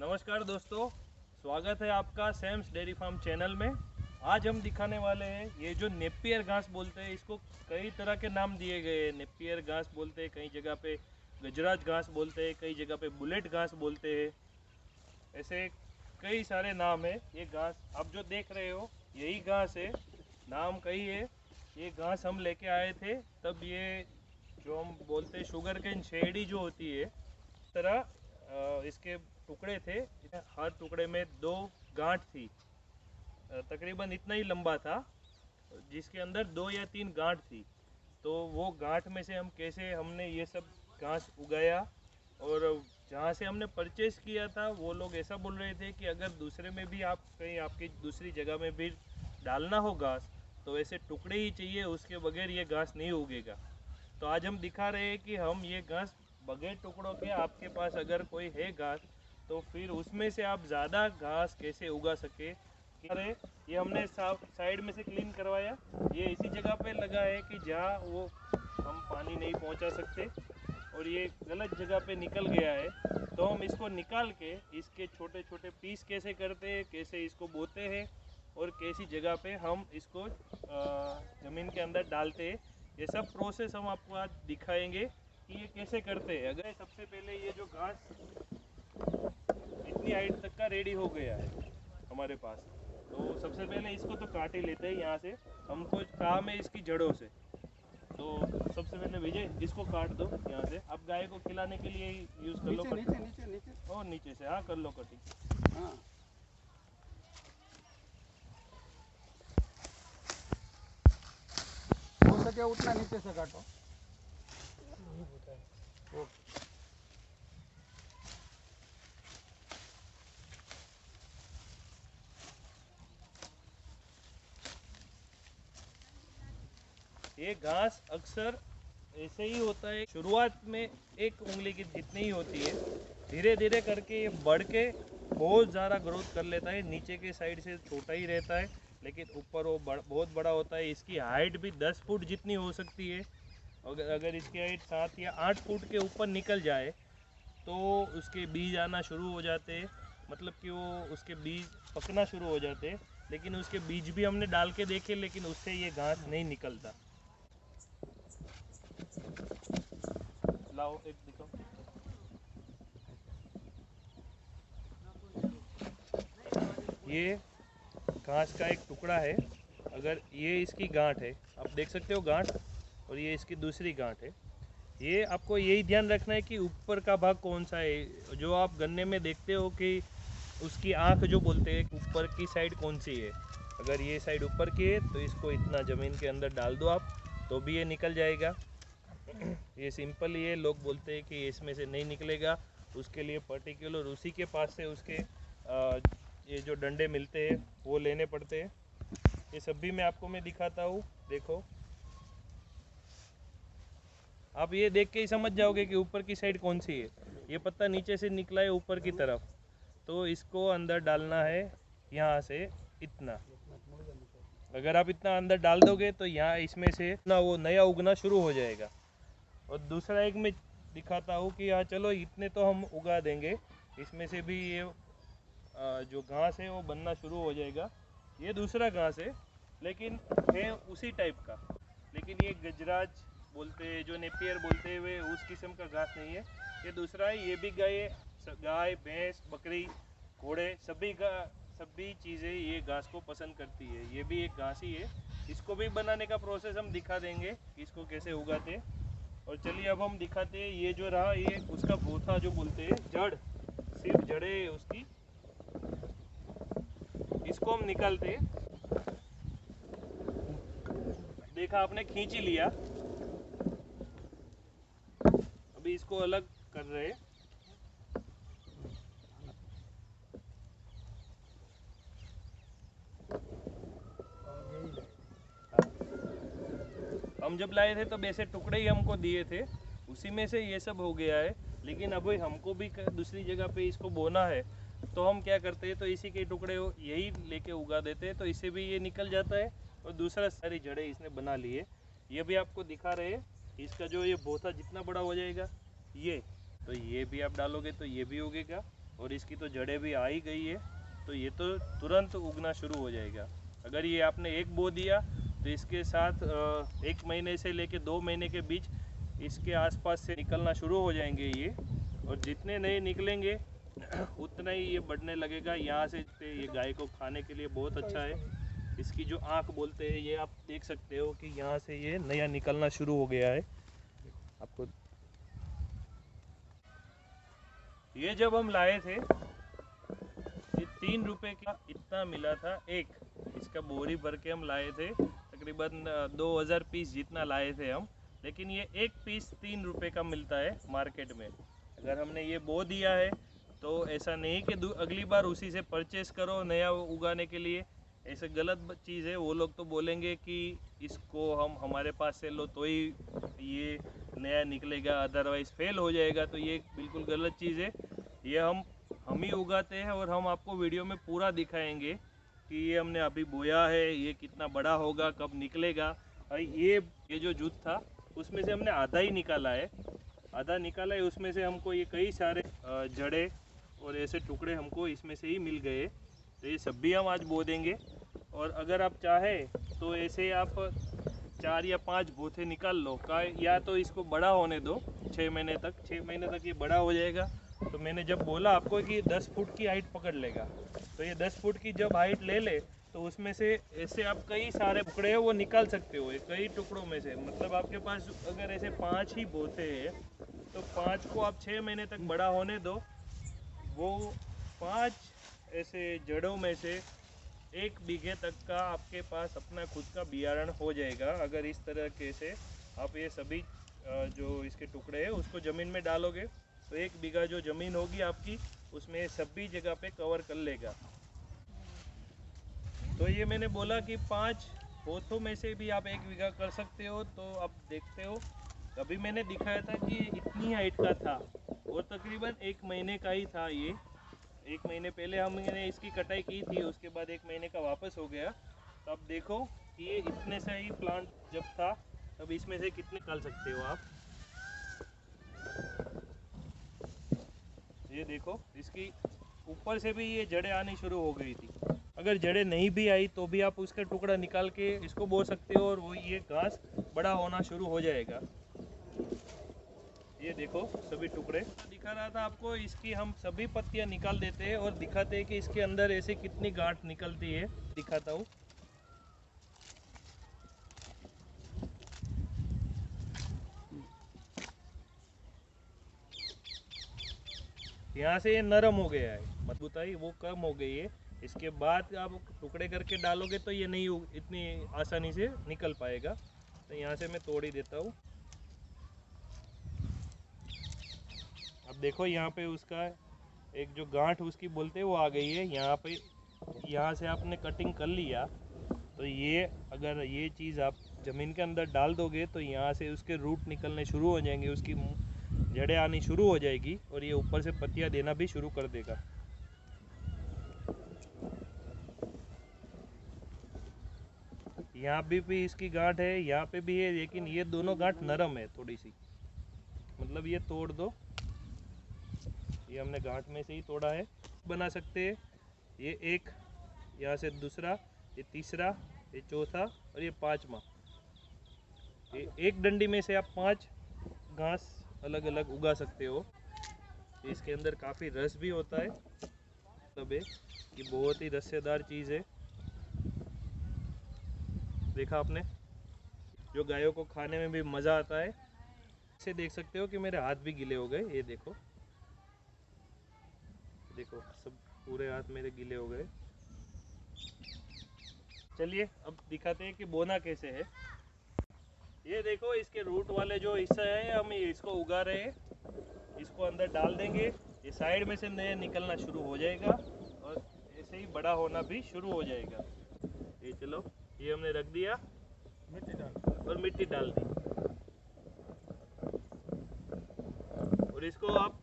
नमस्कार दोस्तों, स्वागत है आपका सैम्स डेयरी फार्म चैनल में। आज हम दिखाने वाले हैं ये जो नेपियर घास बोलते हैं, इसको कई तरह के नाम दिए गए हैं। नेपियर घास बोलते हैं, कई जगह पे गजराज घास बोलते हैं, कई जगह पे बुलेट घास बोलते हैं। ऐसे कई सारे नाम है। ये घास आप जो देख रहे हो यही घास है, नाम कई है। ये घास हम लेके आए थे, तब ये जो हम बोलते हैं शुगर केन शेडी जो होती है, इस तरह इसके टुकड़े थे। हर टुकड़े में 2 गांठ थी। तकरीबन इतना ही लंबा था, जिसके अंदर 2 या 3 गांठ थी। तो वो गांठ में से हम कैसे हमने ये सब घास उगाया, और जहाँ से हमने परचेस किया था वो लोग ऐसा बोल रहे थे कि अगर दूसरे में भी आप कहीं आपकी दूसरी जगह में भी डालना हो घास, तो ऐसे टुकड़े ही चाहिए, उसके बगैर ये घास नहीं उगेगा। तो आज हम दिखा रहे हैं कि हम ये घास बगैर टुकड़ों के, आपके पास अगर कोई है घास, तो फिर उसमें से आप ज़्यादा घास कैसे उगा सके। अरे ये हमने साइड में से क्लीन करवाया। ये इसी जगह पे लगा है कि जहाँ वो हम पानी नहीं पहुँचा सकते, और ये गलत जगह पे निकल गया है। तो हम इसको निकाल के इसके छोटे छोटे पीस कैसे करते हैं, कैसे इसको बोते हैं, और कैसी जगह पे हम इसको ज़मीन के अंदर डालते हैं, ये सब प्रोसेस हम आपको आज दिखाएंगे कि ये कैसे करते हैं। अगर सबसे पहले ये जो घास इतनी हाइट तक का रेडी हो गया है हमारे पास, तो सबसे पहले इसको तो काट ही लेते हैं। यहाँ से हमको काम है इसकी जड़ों से। तो सबसे पहले विजय इसको काट दो यहाँ से। आप गाय को खिलाने के लिए यूज़ कर लो। नीचे नीचे नीचे और नीचे से हाँ कर लो कटिंग। हाँ, हो सके उतना नीचे से काटो। ये घास अक्सर ऐसे ही होता है, शुरुआत में एक उंगली की जितनी ही होती है, धीरे धीरे करके ये बढ़ के बहुत ज़्यादा ग्रोथ कर लेता है। नीचे के साइड से छोटा ही रहता है, लेकिन ऊपर वो बहुत बड़ा होता है। इसकी हाइट भी 10 फुट जितनी हो सकती है। अगर इसकी हाइट 7 या 8 फुट के ऊपर निकल जाए, तो उसके बीज आना शुरू हो जाते हैं। मतलब कि वो उसके बीज पकना शुरू हो जाते हैं। लेकिन उसके बीज भी हमने डाल के देखे, लेकिन उससे ये घास नहीं निकलता। लाओ एक दिखाओ। ये घास का एक टुकड़ा है। अगर ये इसकी गांठ है, आप देख सकते हो गांठ, और ये इसकी दूसरी गांठ है। ये आपको यही ध्यान रखना है कि ऊपर का भाग कौन सा है। जो आप गन्ने में देखते हो कि उसकी आँख जो बोलते हैं, ऊपर की साइड कौन सी है। अगर ये साइड ऊपर की है, तो इसको इतना ज़मीन के अंदर डाल दो आप, तो भी ये निकल जाएगा। ये सिंपल ही है। लोग बोलते हैं कि इसमें से नहीं निकलेगा, उसके लिए पर्टिकुलर उसी के पास से उसके ये जो डंडे मिलते हैं वो लेने पड़ते हैं। ये सब भी मैं दिखाता हूँ। देखो, आप ये देख के ही समझ जाओगे कि ऊपर की साइड कौन सी है। ये पत्ता नीचे से निकला है ऊपर की तरफ, तो इसको अंदर डालना है यहाँ से इतना। अगर आप इतना अंदर डाल दोगे, तो यहाँ इसमें से ना वो नया उगना शुरू हो जाएगा। और दूसरा एक मैं दिखाता हूँ कि हाँ चलो इतने तो हम उगा देंगे, इसमें से भी ये जो घास है वो बनना शुरू हो जाएगा। ये दूसरा घास है, लेकिन है उसी टाइप का। लेकिन ये गजराज बोलते हैं, जो नेपियर बोलते हैं, वे उस किस्म का घास नहीं है। ये दूसरा है। ये भी गाय भैंस बकरी घोड़े सभी चीज़ें ये घास को पसंद करती है। ये भी एक घास ही है। इसको भी बनाने का प्रोसेस हम दिखा देंगे कि इसको कैसे उगाते हैं। और चलिए अब हम दिखाते हैं। ये जो रहा, ये उसका बोथा जो बोलते हैं, जड़, सिर्फ जड़े उसकी, इसको हम निकालते हैं। देखा आपने, खींच ही लिया। अभी इसको अलग कर रहे हैं। हम जब लाए थे तब ऐसे टुकड़े ही हमको दिए थे, उसी में से ये सब हो गया है। लेकिन अब हमको भी दूसरी जगह पे इसको बोना है, तो हम क्या करते हैं, तो इसी के टुकड़े यही लेके उगा देते हैं। तो इससे भी ये निकल जाता है, और दूसरा सारी जड़ें इसने बना ली है। ये भी आपको दिखा रहे हैं। इसका जो ये बोथा जितना बड़ा हो जाएगा, ये तो ये भी आप डालोगे तो ये भी उगेगा, और इसकी तो जड़ें भी आ ही गई है, तो ये तो तुरंत उगना शुरू हो जाएगा। अगर ये आपने एक बो दिया तो इसके साथ 1 महीने से लेके 2 महीने के बीच इसके आसपास से निकलना शुरू हो जाएंगे ये, और जितने नए निकलेंगे उतना ही ये बढ़ने लगेगा। यहाँ से ये गाय को खाने के लिए बहुत अच्छा है। इसकी जो आँख बोलते हैं ये आप देख सकते हो कि यहाँ से ये नया निकलना शुरू हो गया है। आपको ये जब हम लाए थे ये 3 रुपए का इतना मिला था एक, इसका बोरी भर के हम लाए थे, तकरीबन 2000 पीस जितना लाए थे हम, लेकिन ये एक पीस 3 रुपए का मिलता है मार्केट में। अगर हमने ये बो दिया है तो ऐसा नहीं कि अगली बार उसी से परचेस करो नया उगाने के लिए, ऐसे गलत चीज़ है। वो लोग तो बोलेंगे कि इसको हम हमारे पास से लो तो ही ये नया निकलेगा, अदरवाइज़ फेल हो जाएगा, तो ये बिल्कुल गलत चीज़ है। ये हम ही उगाते हैं और हम आपको वीडियो में पूरा दिखाएंगे कि ये हमने अभी बोया है, ये कितना बड़ा होगा, कब निकलेगा। और ये जो जूथ था उसमें से हमने आधा ही निकाला है, आधा निकाला है, उसमें से हमको ये कई सारे जड़े और ऐसे टुकड़े हमको इसमें से ही मिल गए। तो ये सब भी हम आज बो देंगे, और अगर आप चाहें तो ऐसे आप 4 या 5 बोथे निकाल लो का, या तो इसको बड़ा होने दो 6 महीने तक, 6 महीने तक ये बड़ा हो जाएगा। तो मैंने जब बोला आपको कि 10 फुट की हाइट पकड़ लेगा, तो ये 10 फुट की जब हाइट ले ले तो उसमें से ऐसे आप कई सारे टुकड़े हैं वो निकाल सकते हो, कई टुकड़ों में से। मतलब आपके पास अगर ऐसे 5 ही बोते हैं तो 5 को आप 6 महीने तक बड़ा होने दो। वो 5 ऐसे जड़ों में से 1 बीघे तक का आपके पास अपना खुद का बियारण हो जाएगा। अगर इस तरह के से आप ये सभी जो इसके टुकड़े हैं उसको ज़मीन में डालोगे तो 1 बीघा जो ज़मीन होगी आपकी उसमें सभी जगह पे कवर कर लेगा। तो ये मैंने बोला कि 5 बोथों में से भी आप 1 बीघा कर सकते हो। तो आप देखते हो अभी मैंने दिखाया था कि इतनी हाइट का था और तकरीबन 1 महीने का ही था ये। 1 महीने पहले हमने इसकी कटाई की थी, उसके बाद 1 महीने का वापस हो गया। तो अब देखो कि ये इतने से ही प्लांट जब था तब इसमें से कितने निकाल सकते हो आप। ये देखो इसकी ऊपर से भी ये जड़ें आनी शुरू हो गई थी। अगर जड़ें नहीं भी आई तो भी आप उसका टुकड़ा निकाल के इसको बो सकते हो और वो ये घास बड़ा होना शुरू हो जाएगा। ये देखो सभी टुकड़े दिखा रहा था आपको, इसकी हम सभी पत्तियां निकाल देते हैं और दिखाते हैं कि इसके अंदर ऐसे कितनी गांठ निकलती है। दिखाता हूँ। यहाँ से ये नरम हो गया है, मजबूताई वो कम हो गई है। इसके बाद आप टुकड़े करके डालोगे तो ये नहीं इतनी आसानी से निकल पाएगा। तो यहाँ से मैं तोड़ ही देता हूँ। अब देखो यहाँ पे उसका एक जो गांठ उसकी बोलते हैं वो आ गई है यहाँ पे। यहाँ से आपने कटिंग कर लिया तो ये अगर ये चीज़ आप ज़मीन के अंदर डाल दोगे तो यहाँ से उसके रूट निकलने शुरू हो जाएंगे, उसकी जड़ें आनी शुरू हो जाएगी और ये ऊपर से पत्तियाँ देना भी शुरू कर देगा। यहाँ भी इसकी गांठ है, यहाँ पे भी है, लेकिन ये दोनों गांठ नरम है थोड़ी सी। मतलब ये तोड़ दो, ये हमने गांठ में से ही तोड़ा है। बना सकते हैं ये एक, यहाँ से दूसरा, ये तीसरा, ये चौथा और ये 5वां। ये एक डंडी में से आप 5 घास अलग अलग उगा सकते हो। इसके अंदर काफ़ी रस भी होता है, मतलब ये बहुत ही रसेदार चीज़ है। देखा आपने, जो गायों को खाने में भी मज़ा आता है। इसे देख सकते हो कि मेरे हाथ भी गीले हो गए। ये देखो देखो सब पूरे हाथ मेरे गीले हो गए। चलिए अब दिखाते हैं कि बोना कैसे है। ये देखो इसके रूट वाले जो हिस्सा है हम इसको उगा रहे हैं। इसको अंदर डाल देंगे, ये साइड में से नया निकलना शुरू हो जाएगा और ऐसे ही बड़ा होना भी शुरू हो जाएगा। ये चलो ये हमने रख दिया, मिट्टी डाल और मिट्टी डाल दी। और इसको आप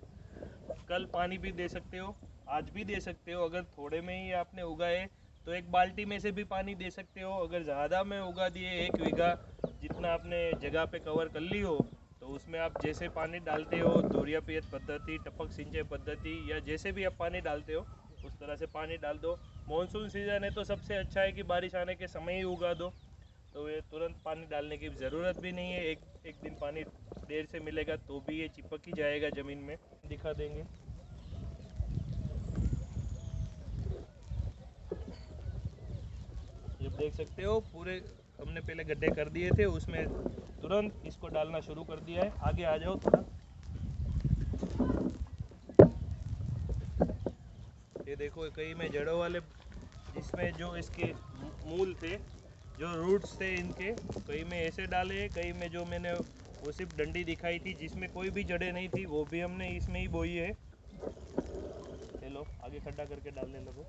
कल पानी भी दे सकते हो, आज भी दे सकते हो। अगर थोड़े में ही आपने उगाए तो 1 बाल्टी में से भी पानी दे सकते हो। अगर ज़्यादा में उगा दिए 1 बीघा जितना आपने जगह पे कवर कर ली हो तो तो उसमें आप जैसे पानी डालते हो, दोरिया पियत पद्धति, टपक सिंचाई पद्धति या जैसे भी आप पानी डालते हो उस तरह से पानी डाल दो। मॉनसून सीज़न है तो सबसे अच्छा है कि बारिश आने के समय ही उगा दो, तो ये तुरंत पानी डालने की ज़रूरत भी नहीं है। एक दिन पानी देर से मिलेगा तो भी ये चिपक ही जाएगा ज़मीन में। दिखा देंगे। ये देख सकते हो पूरे हमने पहले गड्ढे कर दिए थे, उसमें तुरंत इसको डालना शुरू कर दिया है। आगे आ जाओ थोड़ा। ये देखो कई में जड़ों वाले, जिसमें जो इसके मूल थे, जो रूट्स थे इनके, कई में ऐसे डाले, कई में जो मैंने वो सिर्फ डंडी दिखाई थी जिसमें कोई भी जड़ें नहीं थी, वो भी हमने इसमें ही बोई है। चलो आगे खड्डा करके डालने लगो।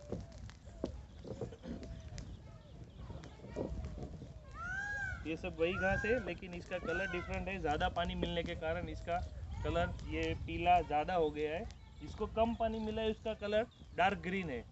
ये सब वही घास है लेकिन इसका कलर डिफरेंट है। ज़्यादा पानी मिलने के कारण इसका कलर ये पीला ज़्यादा हो गया है। जिसको कम पानी मिला है उसका कलर डार्क ग्रीन है।